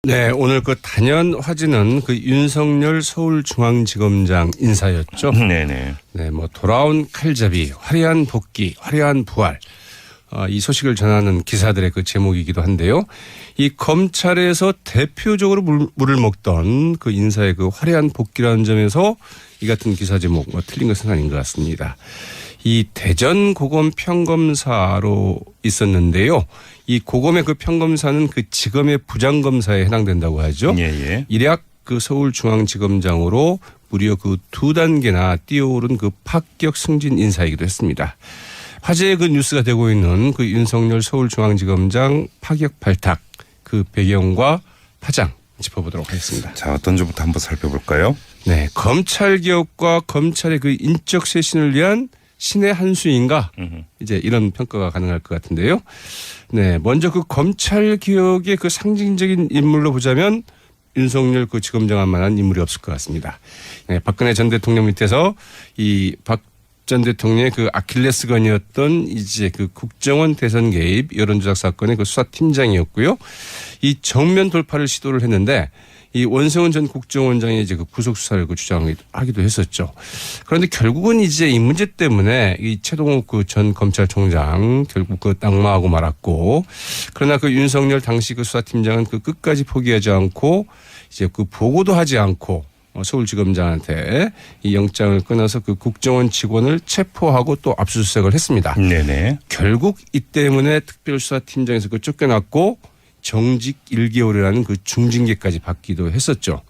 네, 오늘 그 단연 화제는 그 윤석열 서울중앙지검장 인사였죠. 네네. 네, 뭐 돌아온 칼잡이, 화려한 복귀, 화려한 부활. 이 소식을 전하는 기사들의 그 제목이기도 한데요. 이 검찰에서 대표적으로 물을 먹던 그 인사의 그 화려한 복귀라는 점에서 이 같은 기사 제목 뭐 틀린 것은 아닌 것 같습니다. 이 대전 고검 평검사로 있었는데요. 이 고검의 그 평검사는 그 지검의 부장검사에 해당된다고 하죠. 예. 일약 그 서울중앙지검장으로 무려 그 2단계나 뛰어오른 그 파격 승진 인사이기도 했습니다. 화제의 그 뉴스가 되고 있는 그 윤석열 서울중앙지검장 파격 발탁 그 배경과 파장 짚어보도록 하겠습니다. 자, 어떤 점부터 한번 살펴볼까요? 네, 검찰 개혁과 검찰의 그 인적 쇄신을 위한 신의 한 수인가 이제 이런 평가가 가능할 것 같은데요. 네, 먼저 그 검찰 개혁의 그 상징적인 인물로 보자면 윤석열 그 지검장만한 인물이 없을 것 같습니다. 네, 박근혜 전 대통령 밑에서 이 박 전 대통령의 그 아킬레스건이었던 이제 그 국정원 대선 개입 여론조작 사건의 그 수사팀장이었고요. 이 정면 돌파를 시도를 했는데 이 원성은 전 국정원장이 이제 그 구속 수사를 그 주장하기도 했었죠. 그런데 결국은 이제 이 문제 때문에 이 최동욱 그 전 검찰총장 결국 그 낙마하고 말았고, 그러나 그 윤석열 당시 그 수사팀장은 그 끝까지 포기하지 않고 이제 그 보고도 하지 않고 서울지검장한테 이 영장을 끊어서 그 국정원 직원을 체포하고 또 압수수색을 했습니다. 네네. 결국 이 때문에 특별수사팀장에서 그 쫓겨났고 정직 1개월이라는 그 중징계까지 받기도 했었죠.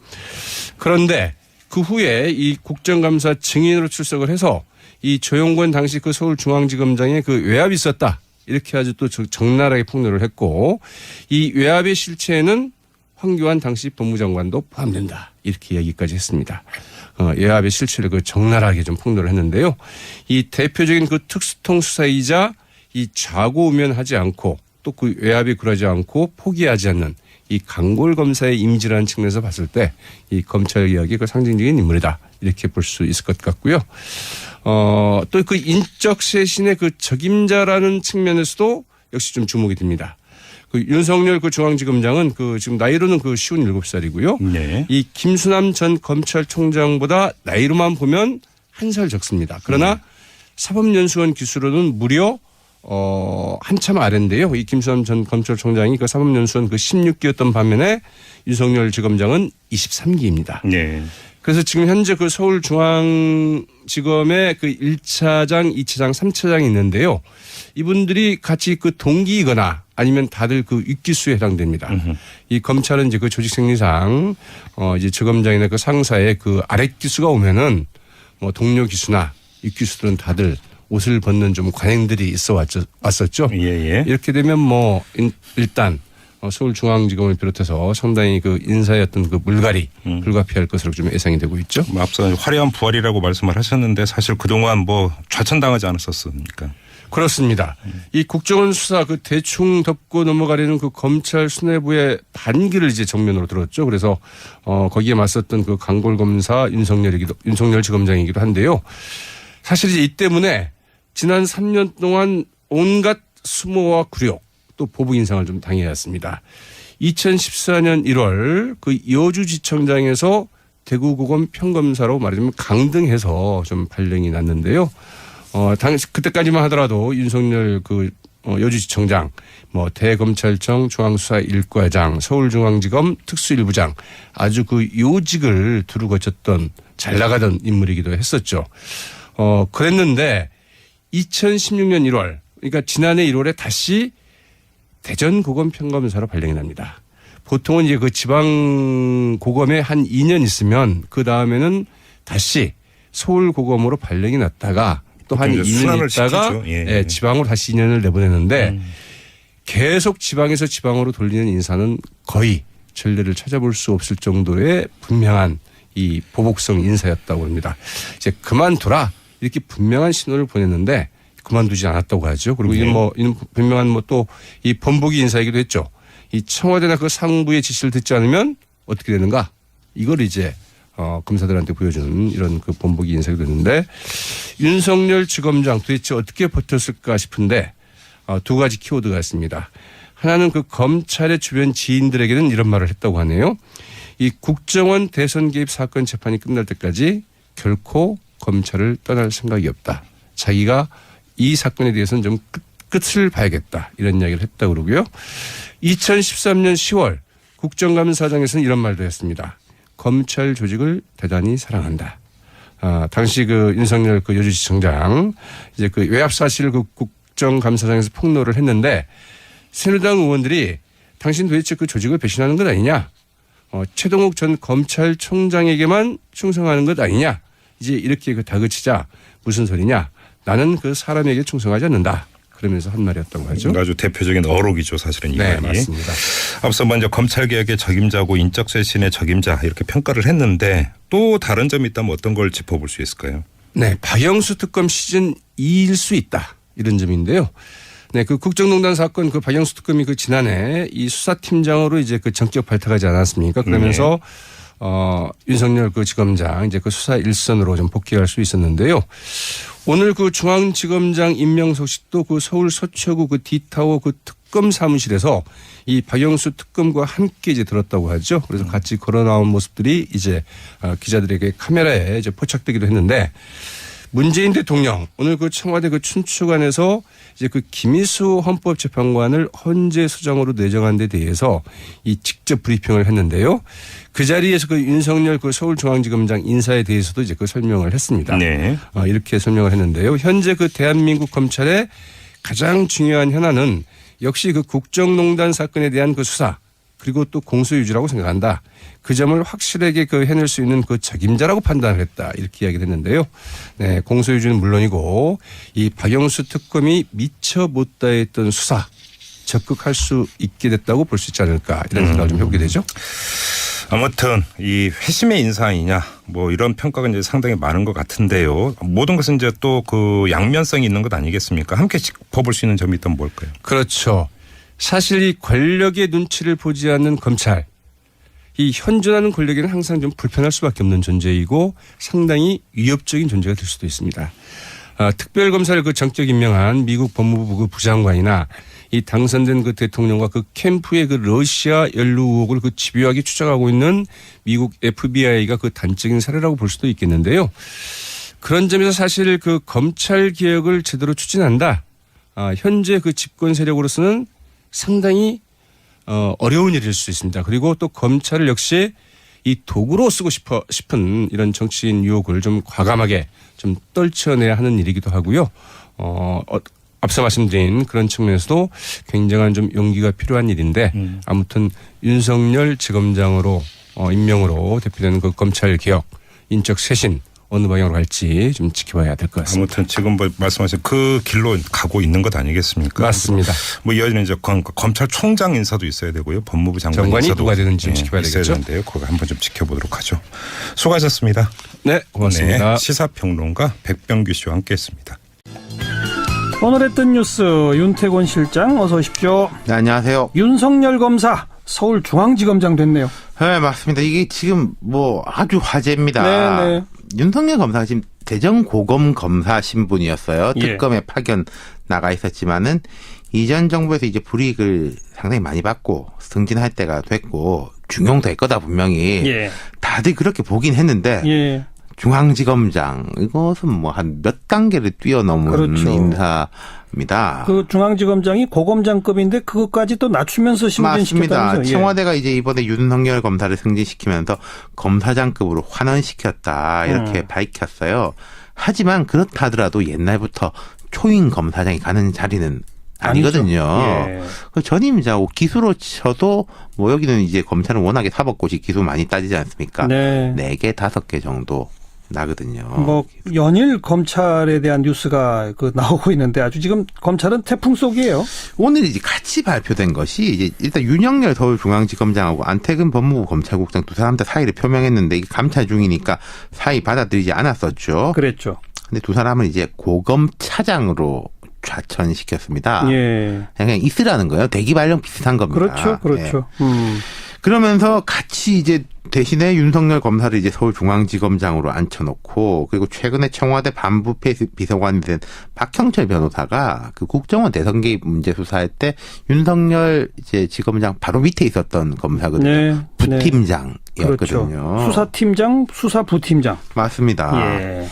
그런데 그 후에 이 국정감사 증인으로 출석을 해서 이 조영권 당시 그 서울중앙지검장의 그 외압이 있었다, 이렇게 아주 또 적나라하게 폭로를 했고, 이 외압의 실체에는 황교안 당시 법무장관도 포함된다, 이렇게 이야기까지 했습니다. 외압의 실체를 그 적나라하게 좀 폭로를 했는데요. 이 대표적인 그 특수통 수사이자 이 좌고우면하지 않고 또 그 외압이 굴하지 않고 포기하지 않는 이 강골 검사의 이미지라는 측면에서 봤을 때 이 검찰 개혁의 그 상징적인 인물이다, 이렇게 볼 수 있을 것 같고요. 또 그 인적 쇄신의 그 적임자라는 측면에서도 역시 좀 주목이 됩니다. 그 윤석열 그 중앙지검장은 그 지금 나이로는 그 57살이고요. 네. 이 김수남 전 검찰총장보다 나이로만 보면 한 살 적습니다. 그러나 사법연수원 기수로는 무려 한참 아래인데요. 이 김수남 전 검찰총장이 그 사법연수원 그 16기였던 반면에 윤석열 지검장은 23기입니다. 네. 그래서 지금 현재 그 서울중앙지검의 그 1차장, 2차장, 3차장이 있는데요. 이분들이 같이 그 동기이거나 아니면 다들 그 윗기수에 해당됩니다. 이 검찰은 이제 그 조직 생리상 이제 지검장이나 그 상사의 그 아랫기수가 오면은 뭐 동료 기수나 윗기수들은 다들 옷을 벗는 좀 관행들이 있어 왔었죠. 예. 이렇게 되면 뭐 일단 서울중앙지검을 비롯해서 상당히 그 인사였던 그 물갈이 불가피할 것으로 좀 예상이 되고 있죠. 앞서 화려한 부활이라고 말씀을 하셨는데 사실 그동안 뭐 좌천당하지 않았었습니까? 그렇습니다. 이 국정원 수사 그 대충 덮고 넘어가려는 그 검찰 수뇌부의 반기를 이제 정면으로 들었죠. 그래서 거기에 맞섰던 그 강골 검사 윤석열 지검장이기도 한데요. 사실 이제 이 때문에 지난 3년 동안 온갖 수모와 굴욕 또 보복 인상을 좀 당해야 했습니다. 2014년 1월 그 여주지청장에서 대구고검 평검사로 말하자면 강등해서 좀 발령이 났는데요. 그때까지만 하더라도 윤석열 그 여주지청장, 뭐 대검찰청 중앙수사 1과장, 서울중앙지검 특수일부장, 아주 그 요직을 두루 거쳤던 잘 나가던 인물이기도 했었죠. 그랬는데 2016년 1월, 그러니까 지난해 1월에 다시 대전고검 평검사로 발령이 납니다. 보통은 이제 그 지방고검에 한 2년 있으면 그 다음에는 다시 서울고검으로 발령이 났다가 또 한 2년 있다가 예, 지방으로 다시 2년을 내보내는데 계속 지방에서 지방으로 돌리는 인사는 거의 전례를 찾아볼 수 없을 정도의 분명한 이 보복성 인사였다고 합니다. 이제 그만둬라, 이렇게 분명한 신호를 보냈는데 그만두지 않았다고 하죠. 그리고 이게 뭐 분명한 뭐 또 이 번복이 인사이기도 했죠. 이 청와대나 그 상부의 지시를 듣지 않으면 어떻게 되는가? 이걸 이제 검사들한테 보여주는 이런 그 번복이 인사가 됐는데, 윤석열 지검장 도대체 어떻게 버텼을까 싶은데 두 가지 키워드가 있습니다. 하나는 그 검찰의 주변 지인들에게는 이런 말을 했다고 하네요. 이 국정원 대선 개입 사건 재판이 끝날 때까지 결코 검찰을 떠날 생각이 없다. 자기가 이 사건에 대해서는 좀 끝을 봐야겠다. 이런 이야기를 했다고 그러고요. 2013년 10월 국정감사장에서는 이런 말도 했습니다. 검찰 조직을 대단히 사랑한다. 당시 그 윤석열 그 여주시청장 이제 그 외압 사실을 그 국정감사장에서 폭로를 했는데 새누리당 의원들이 당신 도대체 그 조직을 배신하는 것 아니냐? 최동욱 전 검찰총장에게만 충성하는 것 아니냐? 이제 이렇게 그 다그치자 무슨 소리냐? 나는 그 사람에게 충성하지 않는다. 그러면서 한 말이었다고 하죠. 아주 대표적인 어록이죠, 사실은 이 말이. 네, 맞습니다. 앞서 먼저 검찰개혁의 적임자고 인적쇄신의 적임자 이렇게 평가를 했는데 또 다른 점이 있다면 어떤 걸 짚어볼 수 있을까요? 네, 박영수 특검 시즌 2일 수 있다. 이런 점인데요. 네, 그 국정농단 사건 그 박영수 특검이 그 지난해 이 수사팀장으로 이제 그 전격 발탁하지 않았습니까? 그러면서 윤석열 그 지검장 이제 그 수사 일선으로 좀 복귀할 수 있었는데요. 오늘 그 중앙지검장 임명 소식도 그 서울 서초구 그 D타워 그 특검 사무실에서 이 박영수 특검과 함께 이제 들었다고 하죠. 그래서 같이 걸어 나온 모습들이 이제 기자들에게 카메라에 이제 포착되기도 했는데 문재인 대통령 오늘 그 청와대 그 춘추관에서 이제 그 김희수 헌법재판관을 헌재 수장으로 내정한 데 대해서 이 직접 브리핑을 했는데요. 그 자리에서 그 윤석열 그 서울중앙지검장 인사에 대해서도 이제 그 설명을 했습니다. 네. 이렇게 설명을 했는데요. 현재 그 대한민국 검찰의 가장 중요한 현안은 역시 그 국정농단 사건에 대한 그 수사 그리고 또 공소유지라고 생각한다. 그 점을 확실하게 그 해낼 수 있는 그 책임자라고 판단을 했다. 이렇게 이야기를 했는데요. 네, 공소유지는 물론이고 이 박영수 특검이 미처 못 다했던 수사 적극할 수 있게 됐다고 볼 수 있지 않을까 이런 생각을 좀 해보게 되죠. 아무튼 이 회심의 인사이냐 뭐 이런 평가가 이제 상당히 많은 것 같은데요. 모든 것은 이제 또 그 양면성이 있는 것 아니겠습니까? 함께 짚어볼 수 있는 점이 있다면 뭘까요? 그렇죠. 사실 이 권력의 눈치를 보지 않는 검찰, 이 현존하는 권력에는 항상 좀 불편할 수밖에 없는 존재이고 상당히 위협적인 존재가 될 수도 있습니다. 특별검사를 그 정격 임명한 미국 법무부 그 부장관이나 이 당선된 그 대통령과 그 캠프의 그 러시아 연루 의혹을 그 집요하게 추적하고 있는 미국 FBI가 그 단적인 사례라고 볼 수도 있겠는데요. 그런 점에서 사실 그 검찰 개혁을 제대로 추진한다. 현재 그 집권 세력으로서는 상당히 어려운 일일 수 있습니다. 그리고 또 검찰을 역시 이 도구로 쓰고 싶은 이런 정치인 유혹을 좀 과감하게 좀 떨쳐내야 하는 일이기도 하고요. 앞서 말씀드린 그런 측면에서도 굉장한 좀 용기가 필요한 일인데 아무튼 윤석열 지검장으로 임명으로 대표되는 그 검찰 개혁, 인적 쇄신 어느 방향으로 갈지 좀 지켜봐야 될 것 같습니다. 아무튼 지금 뭐 말씀하신 그 길로 가고 있는 것 아니겠습니까? 맞습니다. 뭐 이어지는 이제 검찰총장 인사도 있어야 되고요. 법무부 장관이 인사도 누가 되는지 좀 지켜봐야 있어야 되겠죠. 되는데요. 그거 한번 좀 지켜보도록 하죠. 수고하셨습니다. 네, 고맙습니다. 네, 시사평론가 백병규 씨와 함께했습니다. 오늘 했던 뉴스 윤태곤 실장 어서 오십시오. 네, 안녕하세요. 윤석열 검사 서울중앙지검장 됐네요. 네, 맞습니다. 이게 지금 뭐 아주 화제입니다. 네. 윤석열 검사가 지금 대전고검 검사 신분이었어요. 예. 특검에 파견 나가 있었지만은 이전 정부에서 이제 불이익을 상당히 많이 받고 승진할 때가 됐고 중용될 거다 분명히 예. 다들 그렇게 보긴 했는데 예. 중앙지검장 이것은 뭐 한 몇 단계를 뛰어넘은 그렇죠. 인사입니다. 그 중앙지검장이 고검장급인데 그것까지 또 낮추면서 맞습니다. 승진시켰다면서요. 청와대가 이제 이번에 윤석열 검사를 승진시키면서 검사장급으로 환원시켰다 이렇게 밝혔어요. 하지만 그렇다 하더라도 옛날부터 초임 검사장이 가는 자리는 아니거든요. 예. 전임자고 기수로 쳐도 뭐 여기는 이제 검찰은 워낙에 사법고시 기수 많이 따지지 않습니까? 네. 4개, 5개 정도 나거든요. 뭐 연일 검찰에 대한 뉴스가 그 나오고 있는데 아주 지금 검찰은 태풍 속이에요. 오늘 이제 같이 발표된 것이 이제 일단 윤석열 서울중앙지검장하고 안태근 법무부 검찰국장 두 사람 다 사의를 표명했는데 이게 감찰 중이니까 사의 받아들이지 않았었죠. 그랬죠. 근데 두 사람은 이제 고검 차장으로 좌천시켰습니다. 예. 그냥 있으라는 거예요. 대기 발령 비슷한 겁니다. 그렇죠. 예. 그렇죠. 그러면서 같이 이제 대신에 윤석열 검사를 이제 서울중앙지검장으로 앉혀놓고 그리고 최근에 청와대 반부패 비서관이 된 박형철 변호사가 그 국정원 대선 개입 문제 수사할 때 윤석열 이제 지검장 바로 밑에 있었던 검사거든요. 네. 부팀장이었거든요. 그렇죠. 수사팀장, 수사부팀장. 맞습니다. 예.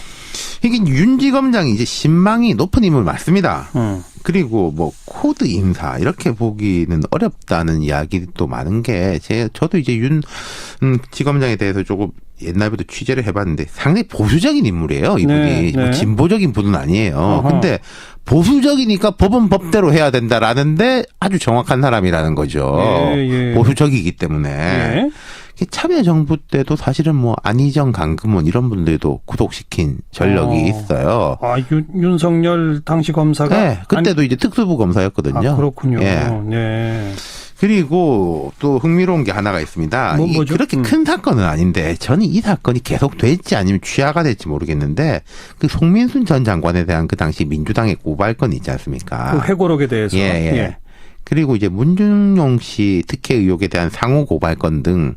이게 윤 지검장이 이제 신망이 높은 인물 맞습니다. 그리고 뭐 코드 인사 이렇게 보기는 어렵다는 이야기도 많은 게 저도 이제 윤 지검장에 대해서 조금 옛날부터 취재를 해봤는데 상당히 보수적인 인물이에요. 이분이 네, 네. 뭐 진보적인 분은 아니에요. 어허. 근데 보수적이니까 법은 법대로 해야 된다라는데 아주 정확한 사람이라는 거죠. 예. 보수적이기 때문에. 예. 참여정부 때도 사실은 뭐 안희정, 강금원 이런 분들도 구속시킨 전력이 있어요. 아, 윤석열 당시 검사가? 네, 그때도 이제 특수부 검사였거든요. 아, 그렇군요. 예. 네. 그리고 또 흥미로운 게 하나가 있습니다. 이게 뭐죠? 그렇게 큰 사건은 아닌데 저는 이 사건이 계속 될지 아니면 취하가 될지 모르겠는데 그 송민순 전 장관에 대한 그 당시 민주당의 고발건이 있지 않습니까? 그 회고록에 대해서. 예. 그리고 이제 문준용 씨 특혜 의혹에 대한 상호 고발건 등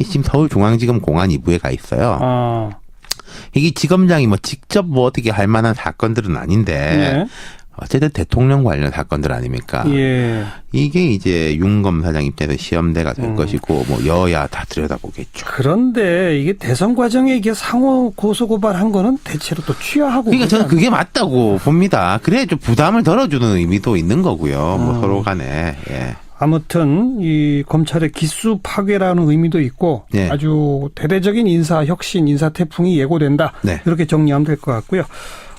지금 서울중앙지검 공안 2부에 가 있어요. 아. 이게 지검장이 뭐 직접 뭐 어떻게 할 만한 사건들은 아닌데 예. 어쨌든 대통령 관련 사건들 아닙니까? 예. 이게 이제 윤 검사장 입장에서 시험대가 될 것이고 뭐 여야 다 들여다보겠죠. 그런데 이게 대선 과정에 이게 상호 고소 고발한 거는 대체로 또 취하하고. 그러니까 저는 그게 맞다고 봅니다. 그래 좀 부담을 덜어주는 의미도 있는 거고요. 뭐 서로 간에. 예. 아무튼 이 검찰의 기수 파괴라는 의미도 있고 네. 아주 대대적인 인사 혁신, 인사 태풍이 예고된다. 네. 이렇게 정리하면 될 것 같고요.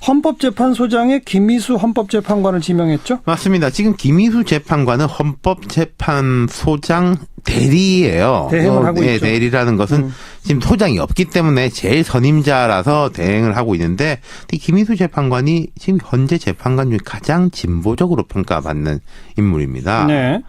헌법재판소장에 김미수 헌법재판관을 지명했죠? 맞습니다. 지금 김희수 재판관은 헌법재판소장 대리예요. 대행을 하고 있죠. 대리라는 것은 지금 소장이 없기 때문에 제일 선임자라서 대행을 하고 있는데 김희수 재판관이 지금 현재 재판관 중에 가장 진보적으로 평가받는 인물입니다. 네.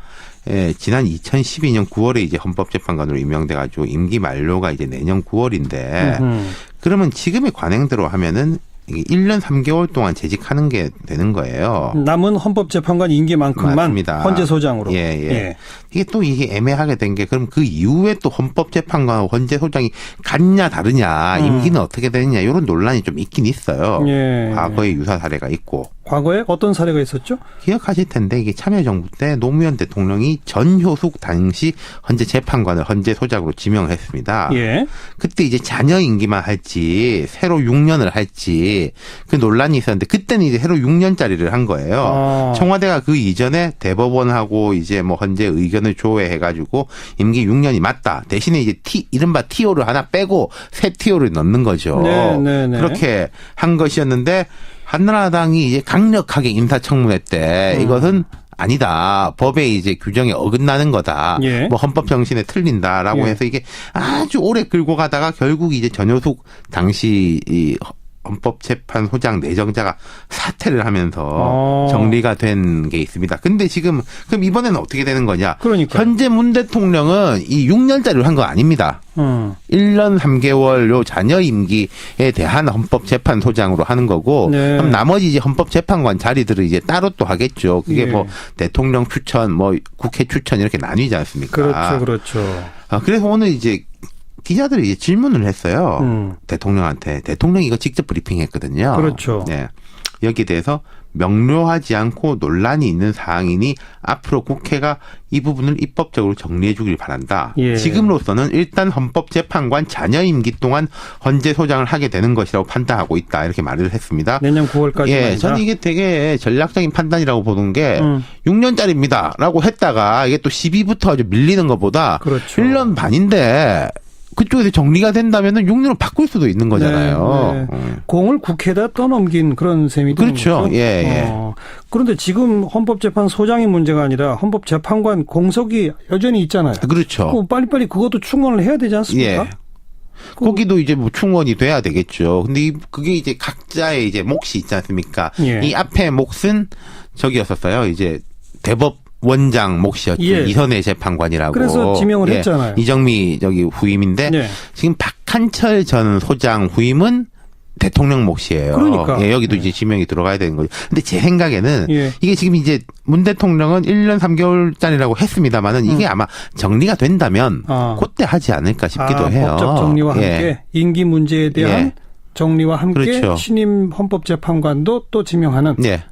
예, 지난 2012년 9월에 이제 헌법재판관으로 임명돼가지고 임기 만료가 이제 내년 9월인데 그러면 지금의 관행대로 하면은 이게 1년 3개월 동안 재직하는 게 되는 거예요. 남은 헌법재판관 임기만큼만 맞습니다. 헌재 소장으로. 예. 이게 애매하게 된 게 그럼 그 이후에 또 헌법재판관 헌재 소장이 같냐 다르냐 임기는 어떻게 되느냐 이런 논란이 좀 있긴 있어요. 예. 과거에 유사 사례가 있고. 과거에 어떤 사례가 있었죠? 기억하실 텐데 이게 참여정부 때 노무현 대통령이 전효숙 당시 헌재 재판관을 헌재 소장으로 지명했습니다. 예. 그때 이제 자녀 임기만 할지 새로 6년을 할지 그 논란이 있었는데 그때는 이제 새로 6년짜리를 한 거예요. 청와대가 그 이전에 대법원하고 이제 뭐 헌재 의견을 조회해가지고 임기 6년이 맞다. 대신에 이제 이른바 TO를 하나 빼고 새 TO를 넣는 거죠. 네. 그렇게 한 것이었는데 한나라당이 이제 강력하게 인사청문회 때 이것은 아니다. 법의 이제 규정에 어긋나는 거다. 예. 뭐 헌법 정신에 틀린다라고 해서 이게 아주 오래 끌고 가다가 결국 이제 전효숙 당시 이 헌법재판소장 내정자가 사퇴를 하면서 정리가 된 게 있습니다. 근데 지금 그럼 이번에는 어떻게 되는 거냐? 그러니까 현재 문 대통령은 이 6년짜리로 한 거 아닙니다. 1년 3개월 요 자녀 임기에 대한 헌법재판소장으로 하는 거고 네. 그럼 나머지 이제 헌법재판관 자리들을 이제 따로 또 하겠죠. 그게 뭐 대통령 추천, 뭐 국회 추천 이렇게 나뉘지 않습니까? 그렇죠. 그래서 오늘 이제 기자들이 이제 질문을 했어요. 대통령한테. 대통령이 이거 직접 브리핑했거든요. 그렇죠. 네. 여기에 대해서 명료하지 않고 논란이 있는 사항이니 앞으로 국회가 이 부분을 입법적으로 정리해 주길 바란다. 예. 지금으로서는 일단 헌법재판관 자녀 임기 동안 헌재 소장을 하게 되는 것이라고 판단하고 있다. 이렇게 말을 했습니다. 내년 9월까지. 예, 저는 이게 되게 전략적인 판단이라고 보는 게 6년짜리입니다라고 했다가 이게 또 12부터 아주 밀리는 것보다 그렇죠. 1년 반인데 그쪽에서 정리가 된다면은 6년을 바꿀 수도 있는 거잖아요. 네. 공을 국회에다 떠넘긴 그런 셈이 되는 그렇죠. 거죠. 예. 그런데 지금 헌법재판소장이 문제가 아니라 헌법재판관 공석이 여전히 있잖아요. 그렇죠. 빨리빨리 그것도 충원을 해야 되지 않습니까? 예. 거기도 이제 뭐 충원이 돼야 되겠죠. 근데 그게 이제 각자의 이제 몫이 있지 않습니까? 예. 이 앞에 몫은 저기였었어요. 이제 대법 원장 몫이었죠. 예. 이선혜 재판관이라고. 그래서 지명을 했잖아요. 이정미 저기 후임인데 네. 지금 박한철 전 소장 후임은 대통령 몫이에요. 그러니까. 예, 여기도 이제 지명이 들어가야 되는 거죠. 근데 제 생각에는 예. 이게 지금 이제 문 대통령은 1년 3개월짜리라고 했습니다만은 이게 아마 정리가 된다면 그때 하지 않을까 싶기도 해요. 법적 정리와 함께 예. 임기 문제에 대한 예. 정리와 함께 그렇죠. 신임 헌법재판관도 또 지명하는. 네.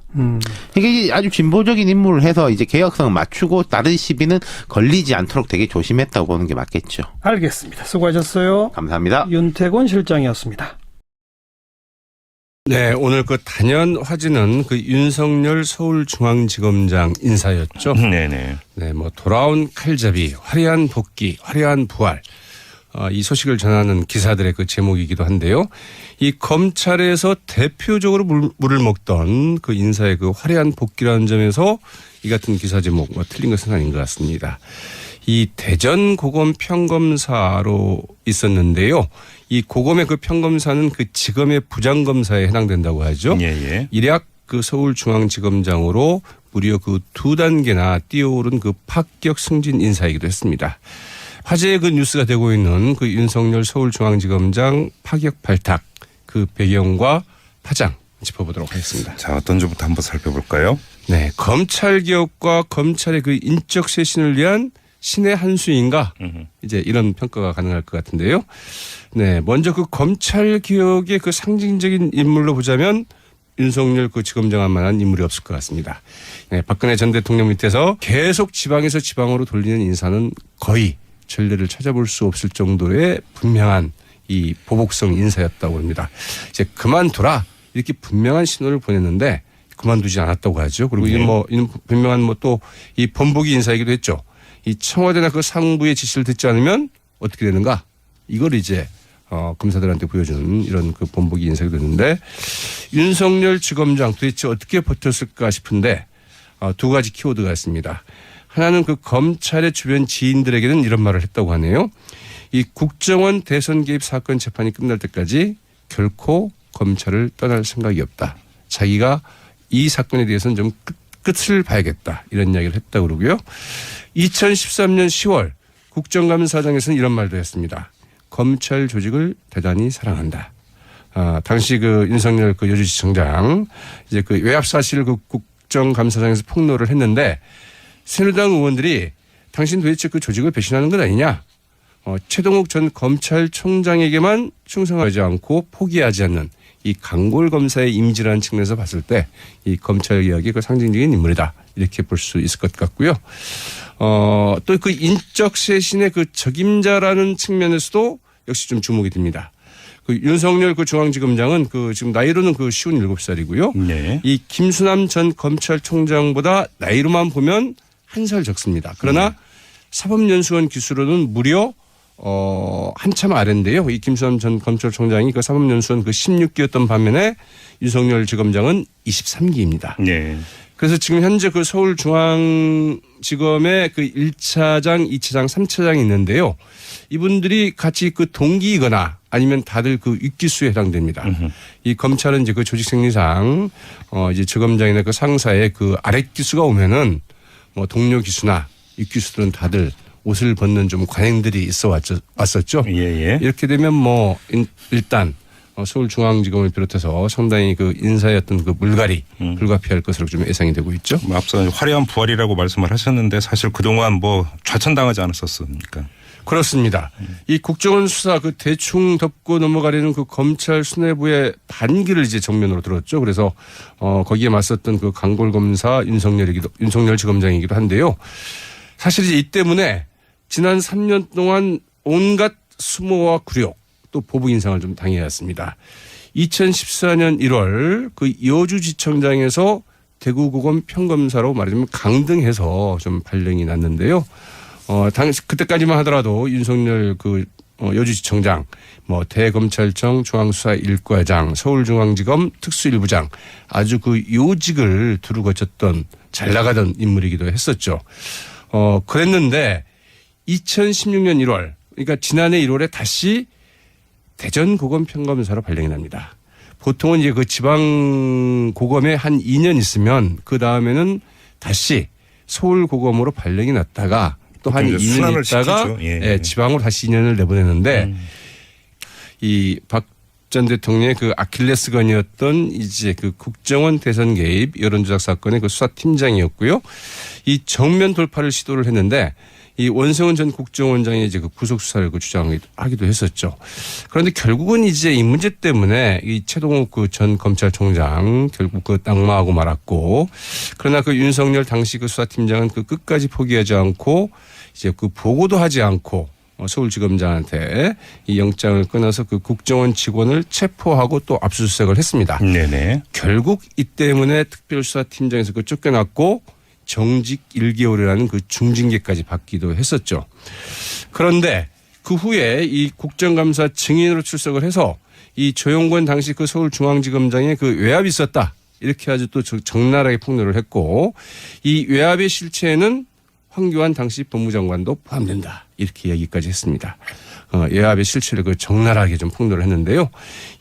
이게 아주 진보적인 인물을 해서 이제 개혁성을 맞추고 다른 시비는 걸리지 않도록 되게 조심했다고 보는 게 맞겠죠. 알겠습니다. 수고하셨어요. 감사합니다. 윤태곤 실장이었습니다. 네, 오늘 그 단연 화제는 그 윤석열 서울중앙지검장 인사였죠. 네네. 네, 뭐 돌아온 칼잡이, 화려한 복귀, 화려한 부활. 이 소식을 전하는 기사들의 그 제목이기도 한데요. 이 검찰에서 대표적으로 물을 먹던 그 인사의 그 화려한 복귀라는 점에서 이 같은 기사 제목 뭐 틀린 것은 아닌 것 같습니다. 이 대전 고검 평검사로 있었는데요. 이 고검의 그 평검사는 그 지검의 부장검사에 해당된다고 하죠. 예. 일약 그 서울중앙지검장으로 무려 그 2단계나 뛰어오른 그 파격 승진 인사이기도 했습니다. 화제의 그 뉴스가 되고 있는 그 윤석열 서울중앙지검장 파격 발탁 그 배경과 파장 짚어보도록 하겠습니다. 자, 어떤 점부터 한번 살펴볼까요? 네, 검찰 개혁과 검찰의 그 인적 쇄신을 위한 신의 한 수인가 이제 이런 평가가 가능할 것 같은데요. 네, 먼저 그 검찰 개혁의 그 상징적인 인물로 보자면 윤석열 그 지검장한 만한 인물이 없을 것 같습니다. 네, 박근혜 전 대통령 밑에서 계속 지방에서 지방으로 돌리는 인사는 거의 전례를 찾아볼 수 없을 정도의 분명한 이 보복성 인사였다고 합니다. 이제 그만두라 이렇게 분명한 신호를 보냈는데 그만두지 않았다고 하죠. 그리고 이게 뭐 분명한 뭐 또 이 번복이 인사이기도 했죠. 이 청와대나 그 상부의 지시를 듣지 않으면 어떻게 되는가? 이걸 이제 검사들한테 보여주는 이런 그 번복이 인사가 됐는데 윤석열 지검장 도대체 어떻게 버텼을까 싶은데 두 가지 키워드가 있습니다. 하나는 그 검찰의 주변 지인들에게는 이런 말을 했다고 하네요. 이 국정원 대선 개입 사건 재판이 끝날 때까지 결코 검찰을 떠날 생각이 없다. 자기가 이 사건에 대해서는 좀 끝을 봐야겠다. 이런 이야기를 했다고 그러고요. 2013년 10월 국정감사장에서는 이런 말도 했습니다. 검찰 조직을 대단히 사랑한다. 당시 그 윤석열 그 여주지청장 이제 그 외압 사실을 그 국정감사장에서 폭로를 했는데 새누리당 의원들이 당신 도대체 그 조직을 배신하는 것 아니냐? 최동욱 전 검찰총장에게만 충성하지 않고 포기하지 않는 이 강골 검사의 이미지라는 측면에서 봤을 때 이 검찰 개혁의 그 상징적인 인물이다. 이렇게 볼 수 있을 것 같고요. 또 그 인적 쇄신의 그 적임자라는 측면에서도 역시 좀 주목이 됩니다. 그 윤석열 그 중앙지검장은 그 지금 나이로는 그 57살이고요. 네. 이 김수남 전 검찰총장보다 나이로만 보면 한 살 적습니다. 그러나 사법연수원 기수로는 무려 한참 아래인데요. 이 김수남 전 검찰총장이 그 사법연수원 그 16기였던 반면에 윤석열 지검장은 23기입니다. 네. 그래서 지금 현재 그 서울중앙지검의 그 1차장, 2차장, 3차장이 있는데요. 이분들이 같이 그 동기이거나 아니면 다들 그 윗기수에 해당됩니다. 이 검찰은 이제 그 조직생리상 이제 지검장이나 그 상사의 그 아랫기수가 오면은 뭐 동료 기수나 윗기수들은 다들 옷을 벗는 좀 관행들이 있어 왔었죠. 예. 이렇게 되면 뭐 일단 서울중앙지검을 비롯해서 상당히 그 인사였던 그 물갈이 불가피할 것으로 좀 예상이 되고 있죠. 뭐 앞서 화려한 부활이라고 말씀을 하셨는데 사실 그동안 뭐 좌천당하지 않았었습니까? 그렇습니다. 이 국정원 수사 그 대충 덮고 넘어가려는 그 검찰 수뇌부의 반기를 이제 정면으로 들었죠. 그래서 거기에 맞섰던 그 강골 검사 윤석열 지검장이기도 한데요. 사실 이제 이 때문에 지난 3년 동안 온갖 수모와 굴욕 또 보복 인상을 좀 당해야 했습니다. 2014년 1월 그 여주지청장에서 대구고검 평검사로 말하자면 강등해서 좀 발령이 났는데요. 당시 그때까지만 하더라도 윤석열 그 여주지청장, 뭐 대검찰청 중앙수사 1과장, 서울중앙지검 특수일부장 아주 그 요직을 두루 거쳤던 잘 나가던 인물이기도 했었죠. 그랬는데 2016년 1월, 그러니까 지난해 1월에 다시 대전고검 평검사로 발령이 납니다. 보통은 이제 그 지방고검에 한 2년 있으면 그 다음에는 다시 서울고검으로 발령이 났다가 또 한 2년 있다가 예. 지방으로 다시 2년을 내보내는데 이 박 전 대통령의 그 아킬레스건이었던 이제 그 국정원 대선 개입 여론조작 사건의 그 수사팀장이었고요. 이 정면 돌파를 시도를 했는데 이 원성은 전 국정원장이 이제 그 구속 수사를 그 주장하기도 했었죠. 그런데 결국은 이제 이 문제 때문에 이 최동욱 그 전 검찰총장 결국 그 낙마하고 말았고, 그러나 그 윤석열 당시 그 수사팀장은 그 끝까지 포기하지 않고 이제 그 보고도 하지 않고 서울지검장한테 이 영장을 끊어서 그 국정원 직원을 체포하고 또 압수수색을 했습니다. 네네. 결국 이 때문에 특별수사팀장에서 그 쫓겨났고 정직 1개월이라는 그 중징계까지 받기도 했었죠. 그런데 그 후에 이 국정감사 증인으로 출석을 해서 이 조영권 당시 그 서울중앙지검장의 그 외압이 있었다, 이렇게 아주 또 적나라하게 폭로를 했고, 이 외압의 실체에는 황교안 당시 법무장관도 포함된다, 이렇게 얘기까지 했습니다. 외압의 실체를 그 적나라하게 좀 폭로를 했는데요.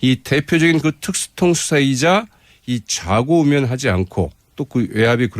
이 대표적인 그 특수통 수사이자 이 좌고우면하지 않고 또 그 외압이